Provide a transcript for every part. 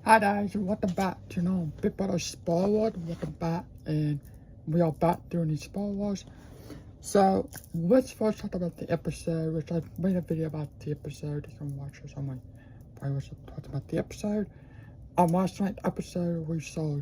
Hi guys, welcome back to Big Brother Spoilers. Welcome back, and we are back doing these spoilers. So let's first talk about the episode, which I made a video about the episode. You can watch it on my playlist. Talk about the episode. Last night's episode, we saw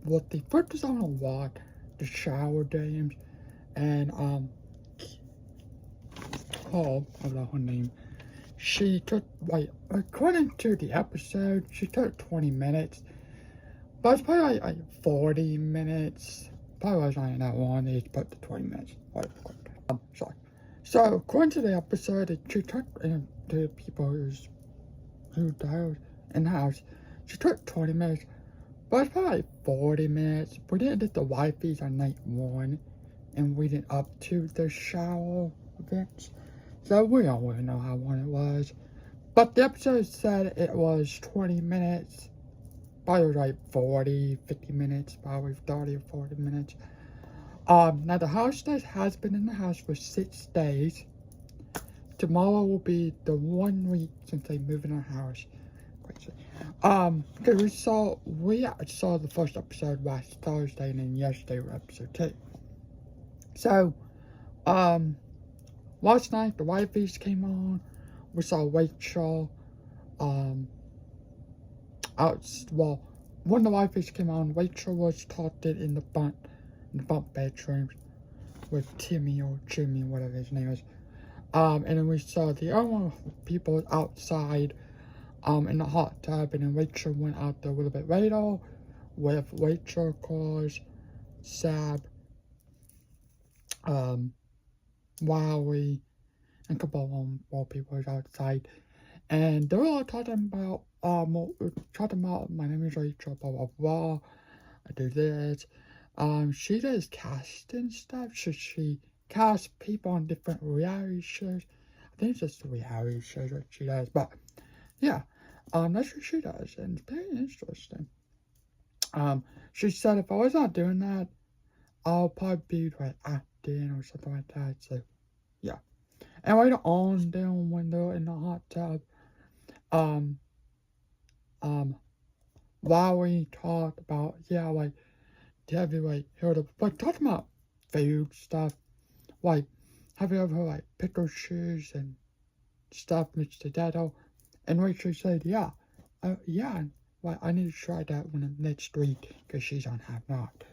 what the focus on a lot, the shower dams, and Paul, I don't know her name. She took, according to the episode, she took 20 minutes. But it's probably like 40 minutes. Probably wasn't that long. They just put the 20 minutes. Sorry. So, according to the episode, she took the people who died in the house. She took 20 minutes. But it's probably like 40 minutes. We didn't get the wifeys on night 1. And we didn't up to the shower events. So, we don't really know how long it was. But the episode said it was 20 minutes. Probably like 40, 50 minutes, probably 30 or 40 minutes. Now the house has been in the house for 6 days. Tomorrow will be the 1 week since they moved in our house. Because we saw the first episode last Thursday, and then yesterday was episode 2. So, last night the wifeys came on. We saw Rachel, when the wifeys came on, Rachel was talking in the bunk bedroom with Timmy or Jimmy, whatever his name is. And then we saw the other people outside, in the hot tub, and then Rachel went out there a little bit later with Rachel, Cause, Sab, Wowie, and a couple more people outside. And they were all talking about, my name is Rachel, blah, blah, blah. I do this. She does casting stuff. So she casts people on different reality shows. I think it's just reality shows that she does. But, yeah. That's what she does. And it's very interesting. She said if I was not doing that, I'll probably be like acting or something like that. So, yeah. And later on, down when they're in the hot tub, while we talked about, have you heard of talking about food stuff? Have you ever heard pickle shoes and stuff mixed together? And Rachel said, yeah. Yeah. I need to try that one next week because she's on Have Not.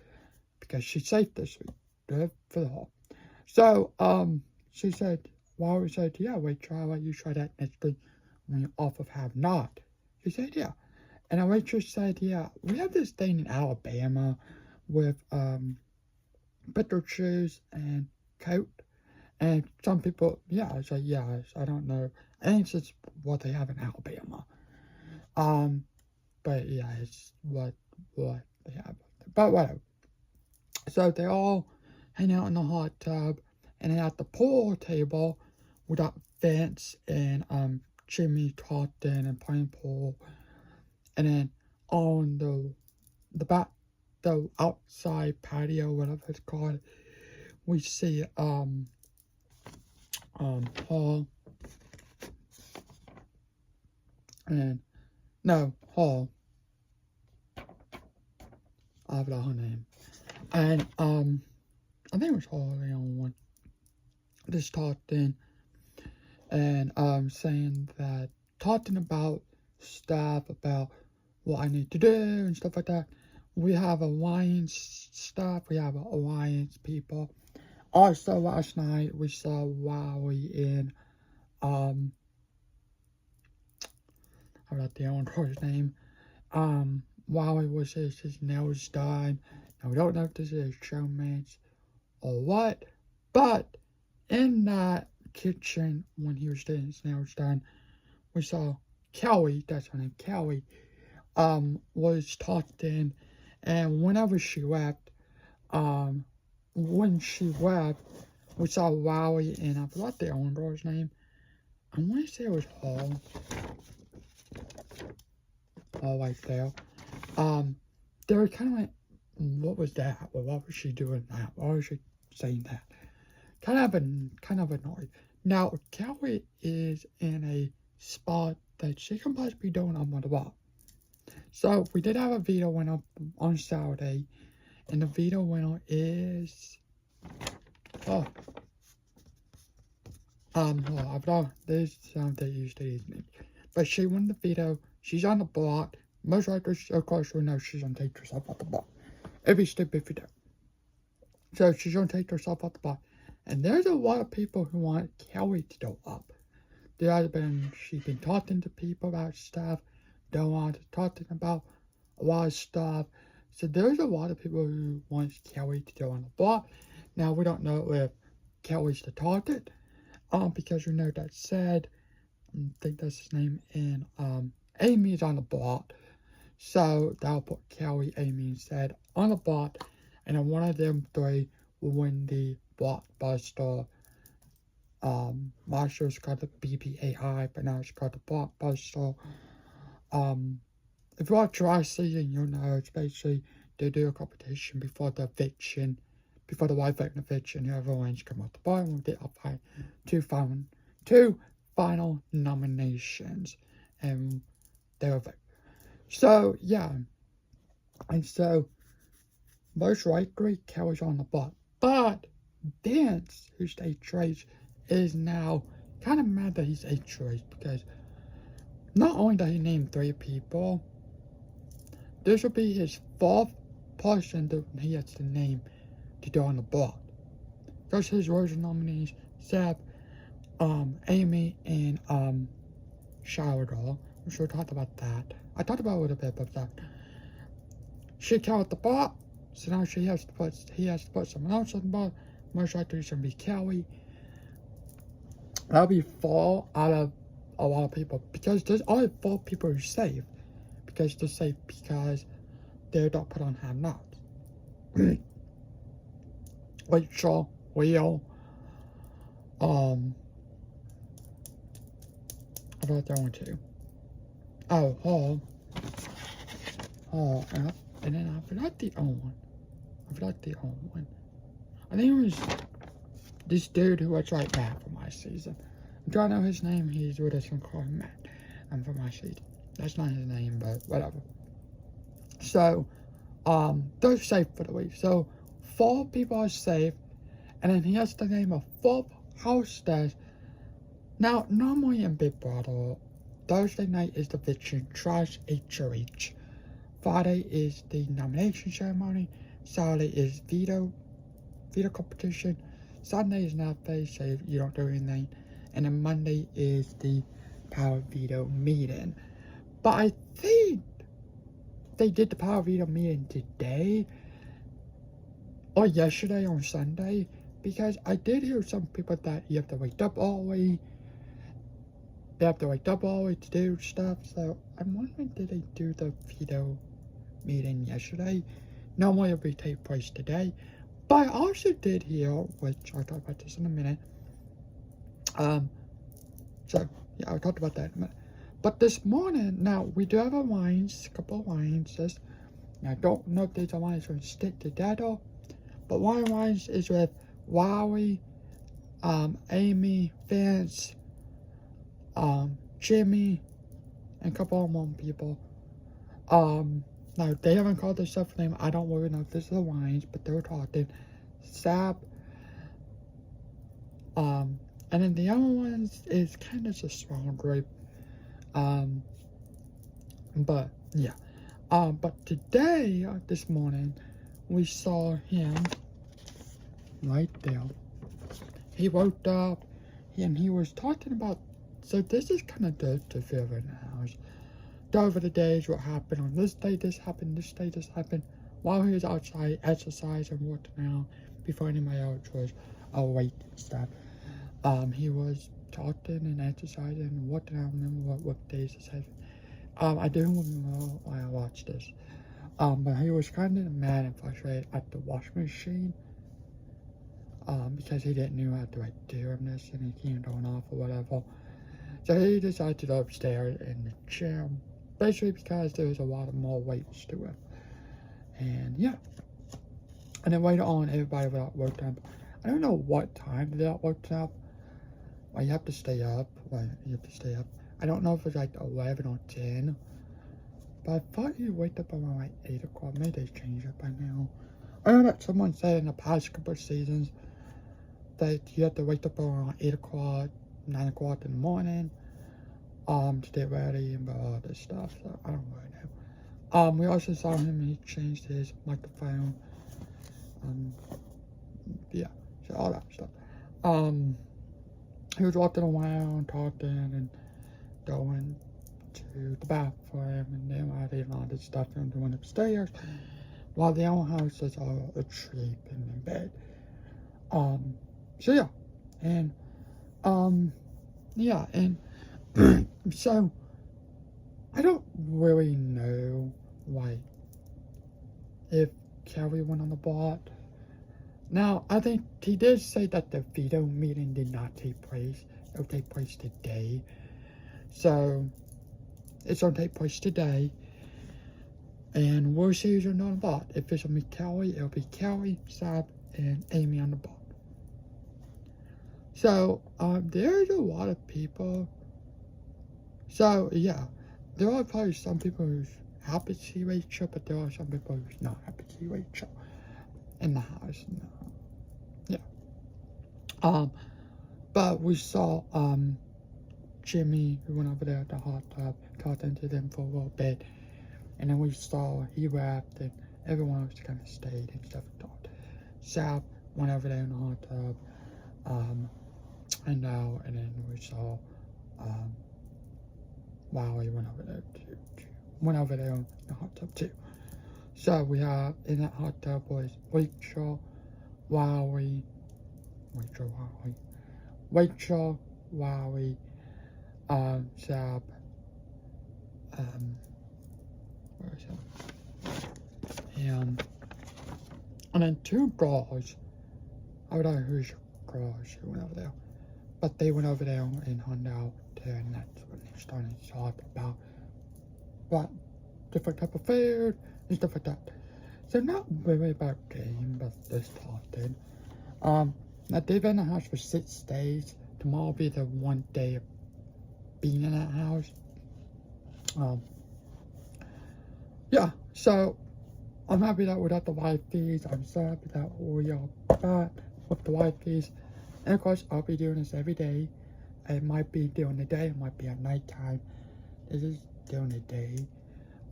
Because she's safe this week. Good for the whole. So, she said, we said, yeah, Rachel, I'll let you try that next week when you're off of Have Not. She said, yeah. And Rachel said, yeah, we have this thing in Alabama with, pickle shoes and coat. And some people, I say, I don't know. I think it's just what they have in Alabama. But yeah, it's what they have. But whatever. So they all hang out in the hot tub, and then at the pool table, we got Vince and Jimmy talking and playing pool, and then on the outside patio, whatever it's called, we see Paul and Hall. I forgot her name. And I think it was Hall the only one. Just talking and talking about stuff about what I need to do and stuff like that. We have alliance stuff. We have alliance people. Also, last night we saw Wowie in I forgot the owner's name. Wowie was his nails done. Now we don't know if this is a showmance or what, but in that kitchen when he was getting his nails done, we saw Kelly, that's her name, Kelly, was talking, and whenever she left, when she left, we saw Wowie and I forgot the owner's name. I want to say it was Hall. Hall right there. They were kind of like, what was that? Well, what was she doing that? Why was she saying that? Kind of annoyed. Now, Kelly is in a spot that she can possibly be doing on the wall. So we did have a video went up on Saturday, and the video winner is I forgot this they usually use names. But she won the video. She's on the block. Most likely, of course, we know she's gonna take herself off the block. It'd be stupid if you don't. So she's gonna take herself off the block. And there's a lot of people who want Kelly to go up. She's been talking to people about stuff. Don't want to talking about a lot of stuff. So there's a lot of people who want Kelly to go on the block. Now we don't know if Kelly's the target. Because you know that said, I think that's his name, and Amy's on the block. So that'll put Kelly, Amy, and said on the block, and then one of them three will win the blockbuster. Last year was called the BBAI, but now it's called the blockbuster. If you watch last season, you'll know it's basically they do a competition before the eviction. Before the white vote and eviction, whoever wins come out the bottom will get up by two final nominations, and they'll vote. So yeah, and so most likely Kelly's on the block, but Vince, who's HH, is now kind of mad that he's HH because not only did he name 3 people, this will be his 4th person that he has to name to go on the block. Because his original nominees, Seb, Amy, and Shower Girl. I'm sure we talked about that. I talked about a little bit about that. She came at the block, so now he has to put someone else on the block. Most likely it's gonna be Kelly. That'll be 4 out of a lot of people because there's only 4 people who save. Because they're safe because they don't put on have nots. Rachel, Will, I forgot that one too. Oh, and then I forgot the other one. I think it was this dude who was like Matt for my season. I'm trying to know his name. We're just gonna call him Matt. For my season. That's not his name, but whatever. So, they're safe for the week. So, 4 people are safe, and then he has to name a 4th hostess. Now, normally in Big Brother, Thursday night is the eviction, trash HOH. Friday is the nomination ceremony. Saturday is veto competition. Sunday is not face, so you don't do anything. And then Monday is the power veto meeting. But I think they did the power veto meeting today or yesterday on Sunday, because I did hear some people that you have to wake up early. They have to wake up early to do stuff. So I'm wondering, did they do the veto meeting yesterday? Normally it would take place today. But I also did hear, which I'll talk about this in a minute. So yeah, I'll talk about that in a minute. But this morning, now we do have a couple of alliances. Now I don't know if these alliances are going to stick together, but one alliance is with Wowie, Amy, Vince, Jimmy, and a couple of more people. Now they haven't called their stuff name. I don't really know if this is alliance, but they were talking. Sab, and then the other ones is kind of a small group. But yeah. But today, this morning, we saw him right there. He woke up and he was talking about, so this is kind of the feel right now. Go over the days, what happened on this day, this happened, this day, this happened, while he was outside exercising, working out, before anybody else was awake and stuff. He was talking and exercising and working out. I remember what days this happened. I do remember why I watched this. But he was kind of mad and frustrated at the washing machine. Because he didn't know how to like do this and he can't turn off or whatever. So he decided to go upstairs in the gym. Basically because there was a lot of more weights to it. And yeah. And then later on, everybody without work time. I don't know what time they got worked up. Well, you have to stay up. I don't know if it's like 11 or 10. But I thought you wake up around like 8 o'clock. Maybe they changed it by now. I know that someone said in the past couple of seasons that you have to wake up around 8 o'clock, 9 o'clock in the morning, to get ready and all this stuff. So I don't really know. We also saw him, he changed his microphone. Yeah, so all that stuff. He was walking around, talking, and going to the bathroom, and then I did all this stuff and doing upstairs, while the old house is all asleep in bed. So yeah, and yeah, and so I don't really know, like, if Kelly went on the boat. Now, I think he did say that the veto meeting did not take place. It will take place today. So, it's going to take place today. And we'll see who's on the boat. If it's going to be Kelly, it'll be Kelly, Sab, and Amy on the boat. So, there's a lot of people. So, yeah. There are probably some people who's happy to see Rachel, but there are some people who's not happy to see Rachel in the house. Yeah. But we saw, Jimmy, who went over there at the hot tub, talking to them for a little bit. And then we saw he left, and everyone else kind of stayed and stuff like that. Sab went over there in the hot tub, and then we saw, Wally went over there too. Went over there in the hot tub too. So we have, in that hot tub was Rachel, Wally, Sab, where is it? And then two girls. I don't know who's girls who went over there, but they went over there and hung out there, and that's when they started to talk about what different type of food and stuff like that. So not really about game, but this talking. Now they've been in the house for 6 days. Tomorrow will be the 1 day of being in that house. Yeah, so I'm happy that we got the wifeys. I'm so happy that we are back with the wifeys. And of course, I'll be doing this every day. It might be during the day, it might be at nighttime. This is during the day.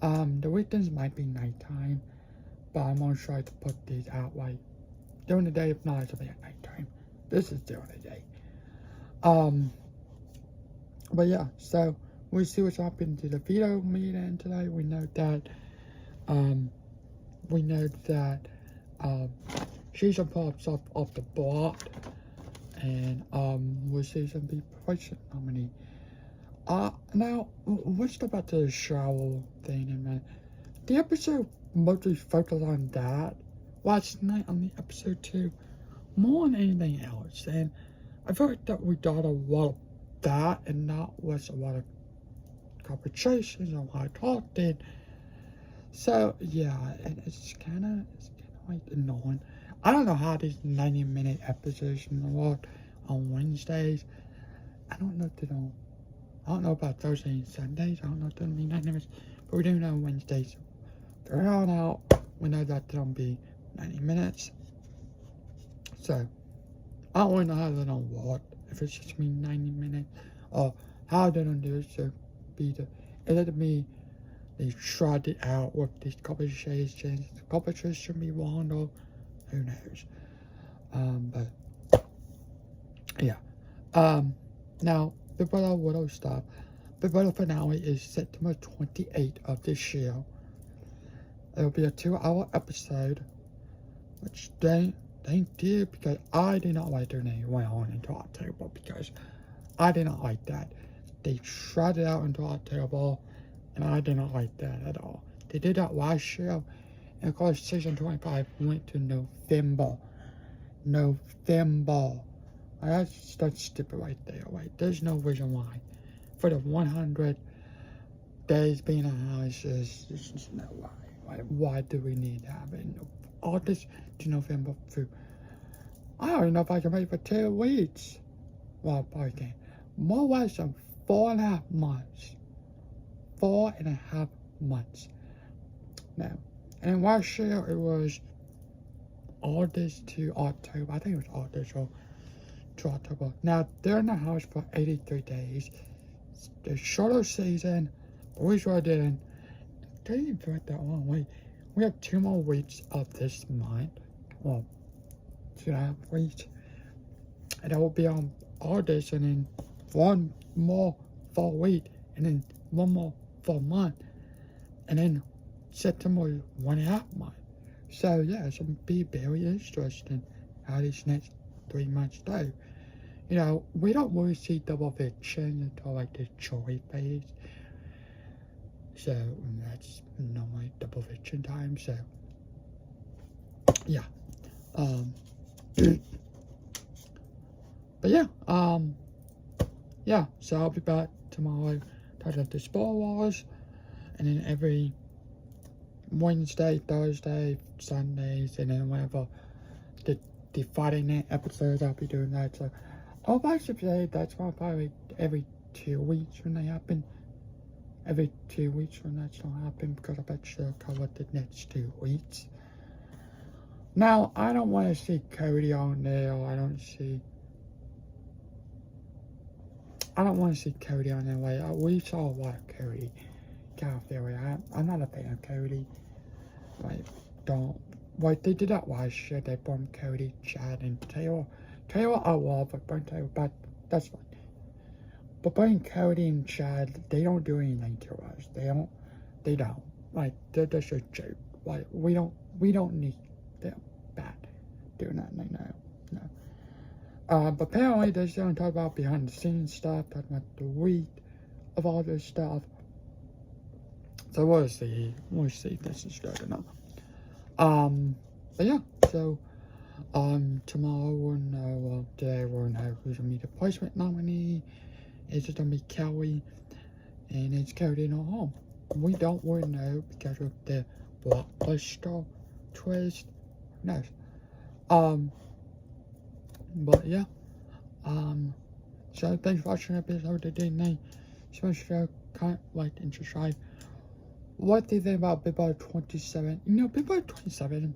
The weekends might be nighttime, but I'm gonna try to put these out like during the day. If not, it'll be at nighttime. This is during the day. But yeah, so we'll see what's happening to the veto meeting today. We know that, she's gonna pull herself off the block, and, we'll see some people president nominee. Now, let's talk about the shower thing in a minute. The episode mostly focused on that last night on the episode 2, more than anything else, and I feel like that we got a lot of that, and not was a lot of conversations, a lot of talking. So yeah, and it's kind of like annoying. I don't know how these 90-minute episodes work on Wednesdays. I don't know if they don't. I don't know about Thursday and Sundays. I don't know if they'll be 90 minutes, but we do know Wednesdays. They're on out. We know that they'll be 90 minutes. So I don't really know how they're gonna work. If it's just me 90 minutes, or how they're gonna do it. So it'll be they tried it out with these conversations. The conversation should be wrong, or who knows. But yeah. Now Big Brother Widow stuff. Big Brother finale is September 28th of this year. It'll be a 2-hour episode, which they did, because I did not like their name went on into October, because I did not like that. They tried it out into October, and I did not like that at all. They did that last year, and of course season 25 went to November. That's stupid right there. Like, there's no reason why. For the 100 days being in a house, there's just no why. Like, why do we need to have it in August to November through? I don't even know if I can wait for 2 weeks. Well, I probably can. More or less than 4.5 months. 4.5 months now. And last year it was August to October. I think it was August to October. Now they're in the house for 83 days. The shorter season, boys are doing. They didn't feel like that long. We have 2 more weeks of this month. Well, 2.5 weeks. And that will be on August, and then 1 more full week, and then 1 more full month, and then September is 1.5 month. So yeah, it's gonna be very interesting how these next 3 months go. You know, we don't really see double eviction until like the joy phase. So that's normally double eviction time. So yeah. But yeah, so I'll be back tomorrow talking about the Star Wars, and then every Wednesday, Thursday, Sundays, and then whenever the Friday night episodes, I'll be doing that. So I'll actually say that's probably every 2 weeks when they happen. Every 2 weeks when that's gonna happen, because I bet you'll cover the next 2 weeks. Now, I don't want to see Cody on there. I don't want to see Cody on there. Like, we saw a lot of Cody. I'm not a fan of Cody. Like, they did that last year. They brought Cody, Chad, and Taylor. Taylor, I love, but that's fine. But bringing Cody and Chad, they don't do anything to us. They don't. Like, they're just a joke. Like, we don't need them back doing that. No. But apparently they're going to talk about behind the scenes stuff, talking about the week of all this stuff. So we'll see if this is good or not. But yeah, so tomorrow we'll know, today we'll know who's gonna be the placement nominee. Is it gonna be Kelly? And it's Cody in our home. We don't really know because of the blockbuster twist. Who knows? But yeah. So thanks for watching the episode today. Special comment, like, and subscribe. What do you think about Big Brother 27? You know, Big Brother 27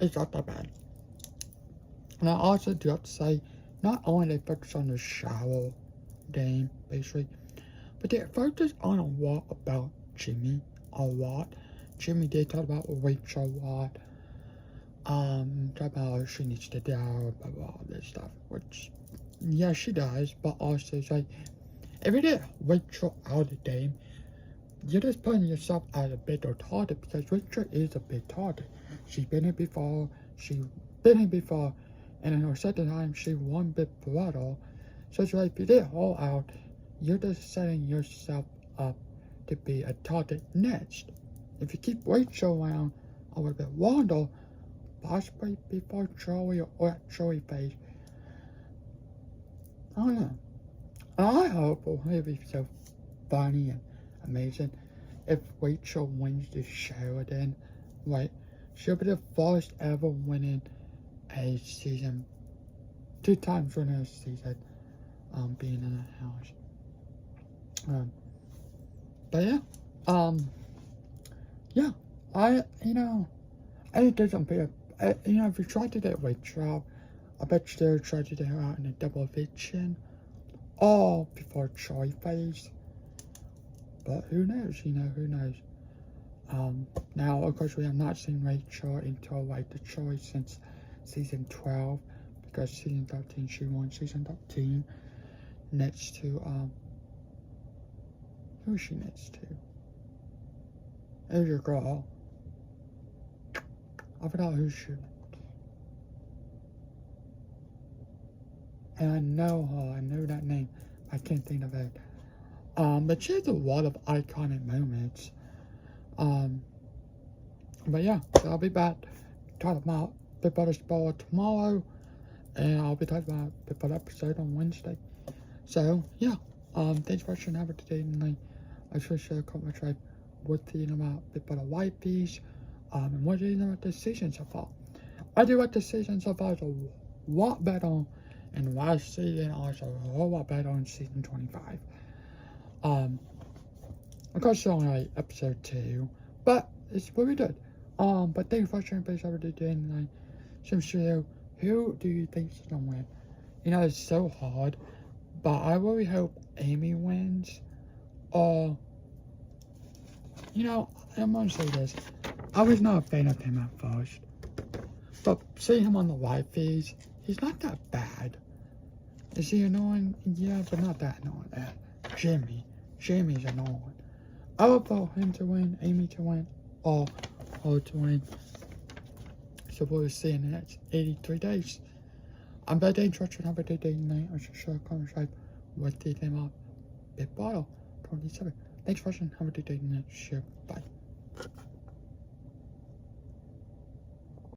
is not that bad. And I also do have to say, not only they focus on the shower game, basically, but they focus on a lot about Jimmy, a lot. Jimmy did talk about Rachel a lot. Talk about she needs to die, blah, blah, all this stuff, which, yeah, she does, but also it's like, if you get Rachel out of the game, you're just putting yourself as a bigger target, because Rachel is a big target. She's been here before, and in her second time, she won Big Brother. So it's like, if you get her out, you're just setting yourself up to be a target next. If you keep Rachel around a little bit longer, possibly before Joey or at Joey phase, I don't know. I hope it'll be so funny and amazing if Rachel wins the show again. Like, she'll be the first ever winning a season, 2 times winning a season, being in the house. But yeah, I think there's some people, if you try to get Rachel out, I bet you they'll try to get her out in a double eviction, or before Joy phase. But who knows, who knows. Now, of course, we have not seen Rachel until, like, the Joy since season 12, because season 13, she won season 13, next to, who is she next to? There's your girl. I forgot who she was. And I know her, I know that name. I can't think of it. But she has a lot of iconic moments. But yeah, so I'll be back talking about Big Brother Spoiler tomorrow, and I'll be talking about Big Brother episode on Wednesday. So yeah, thanks for watching. Have a good day tonight. I should share a comment right what you know about Big Brother White Beast, and what do you know about this season so far. I do like this season so far is a lot better in last season, also a whole lot better in season 25. I got it's only like episode 2, but it's pretty good. But thank you for watching. Please have a good day and some show. Who do you think is gonna win? You know, it's so hard, but I really hope Amy wins. You know, I'm gonna say this. I was not a fan of him at first, but seeing him on the live feeds, he's not that bad. Is he annoying? Yeah, but not that annoying. Jimmy's annoying. I would vote him to win, Amy to win, or her to win. So we'll see in the next 83 days. I'm Bad Day Instruction. Have a good day tonight. I should share a comment right what do you think about Big Bottle 27. Thanks for watching. Have a good day tonight. Sure. Bye.